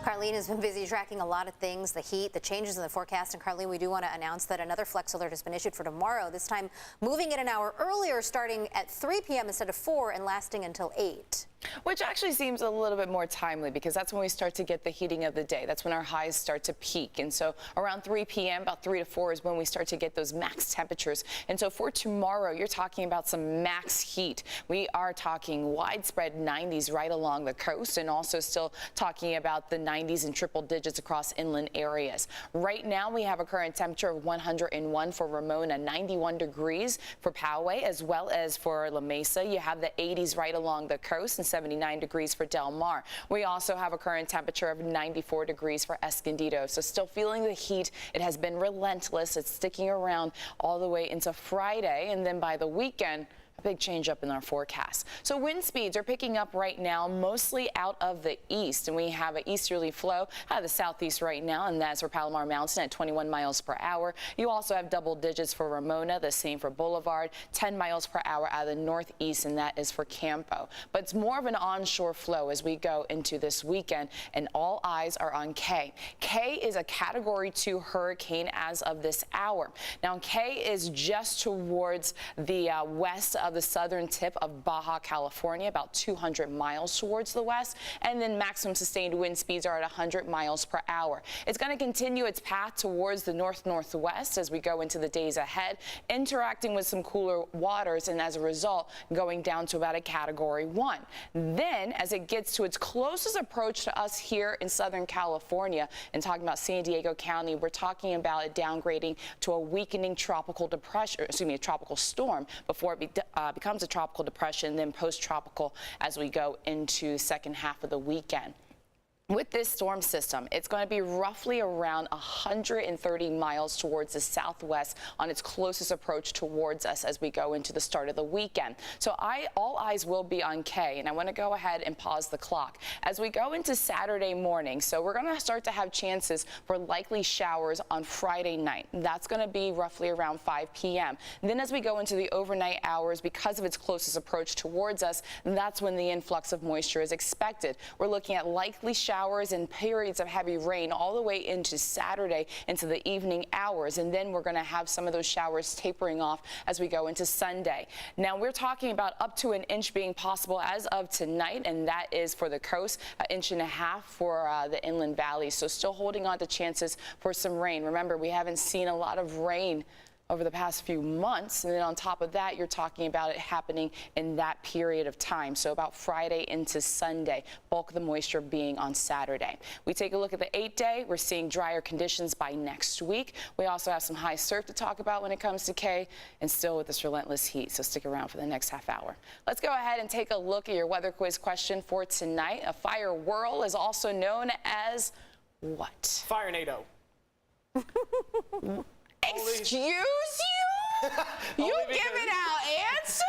Carlene has been busy tracking a lot of things, the heat, the changes in the forecast. And Carlene, we do want to announce that another flex alert has been issued for tomorrow, this time moving it an hour earlier, starting at 3 p.m. instead of 4 and lasting until 8. Which actually seems a little bit more timely because that's when we start to get the heating of the day. That's when our highs start to peak. And so around 3 p.m., about 3 to 4 is when we start to get those max temperatures. And so for tomorrow, you're talking about some max heat. We are talking widespread 90s right along the coast and also still talking about the 90s and triple digits across inland areas. Right now, we have a current temperature of 101 for Ramona, 91 degrees for Poway, as well as for La Mesa. You have the 80s right along the coast and 79 degrees for Del Mar. We also have a current temperature of 94 degrees for Escondido. So still feeling the heat. It has been relentless. It's sticking around all the way into Friday. And then by the weekend, a big change up in our forecast. So wind speeds are picking up right now, mostly out of the east. And we have an easterly flow out of the southeast right now, and that's for Palomar Mountain at 21 miles per hour. You also have double digits for Ramona, the same for Boulevard, 10 miles per hour out of the northeast, and that is for Campo. But it's more of an onshore flow as we go into this weekend, and all eyes are on Kay. Kay is a Category 2 hurricane as of this hour. Now, Kay is just towards the west of the southern tip of Baja California, about 200 miles towards the west, and then maximum sustained wind speeds are at 100 miles per hour. It's going to continue its path towards the north-northwest as we go into the days ahead, interacting with some cooler waters, and as a result, going down to about a Category 1. Then, as it gets to its closest approach to us here in Southern California, and talking about San Diego County, we're talking about it downgrading to a weakening tropical depression, a tropical storm before it becomes a tropical depression, then post-tropical as we go into the second half of the weekend. With this storm system, it's going to be roughly around 130 miles towards the southwest on its closest approach towards us as we go into the start of the weekend. So all eyes will be on Kay, and I want to go ahead and pause the clock. As we go into Saturday morning, so we're going to start to have chances for likely showers on Friday night. That's going to be roughly around 5 p.m. And then as we go into the overnight hours, because of its closest approach towards us, that's when the influx of moisture is expected. We're looking at likely showers and periods of heavy rain all the way into Saturday into the evening hours, and then we're going to have some of those showers tapering off as we go into Sunday. Now we're talking about up to an inch being possible as of tonight, and that is for the coast, 1.5 inches for the inland valleys. So still holding on to chances for some rain. Remember, we haven't seen a lot of rain over the past few months, and then on top of that, you're talking about it happening in that period of time. So about Friday into Sunday, bulk of the moisture being on Saturday. We take a look at the 8-day. We're seeing drier conditions by next week. We also have some high surf to talk about when it comes to Kay, and still with this relentless heat. So stick around for the next half hour. Let's go ahead and take a look at your weather quiz question for tonight. A fire whirl is also known as what? Fire-nado. Excuse you? You giving out answers?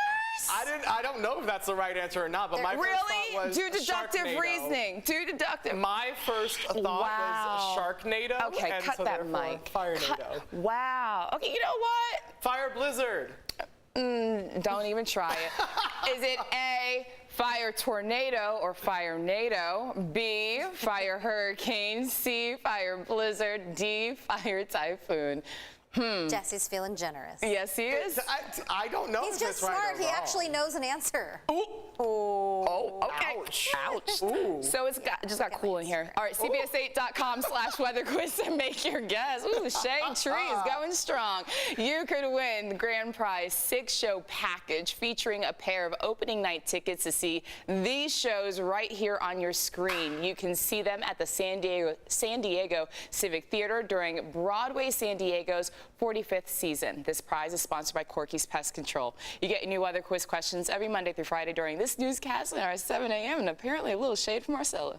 I don't know if that's the right answer or not, but my first thought was do deductive Sharknado. reasoning. Do deductive. My first thought was Sharknado. Okay, and cut so that mic. Fire-nado. Wow. Okay, you know what? Fire blizzard. Don't even try it. Is it A, fire tornado or fire-nado, B, fire hurricane, C, fire blizzard, D, fire typhoon? Jesse's feeling generous. Yes, he is. I don't know. He's if just it's right smart. or He wrong. actually knows an answer. Oh, okay. Ouch. Ouch. Ooh. So it's just got cool in here. All right, CBS8.com/weather quiz to make your guess. Ooh, the shade tree is going strong. You could win the grand prize 6-show package featuring a pair of opening night tickets to see these shows right here on your screen. You can see them at the San Diego Civic Theater during Broadway San Diego's 45th season. This prize is sponsored by Corky's Pest Control. You get new weather quiz questions every Monday through Friday during this newscast at our 7 a.m. and apparently a little shade from Marcella.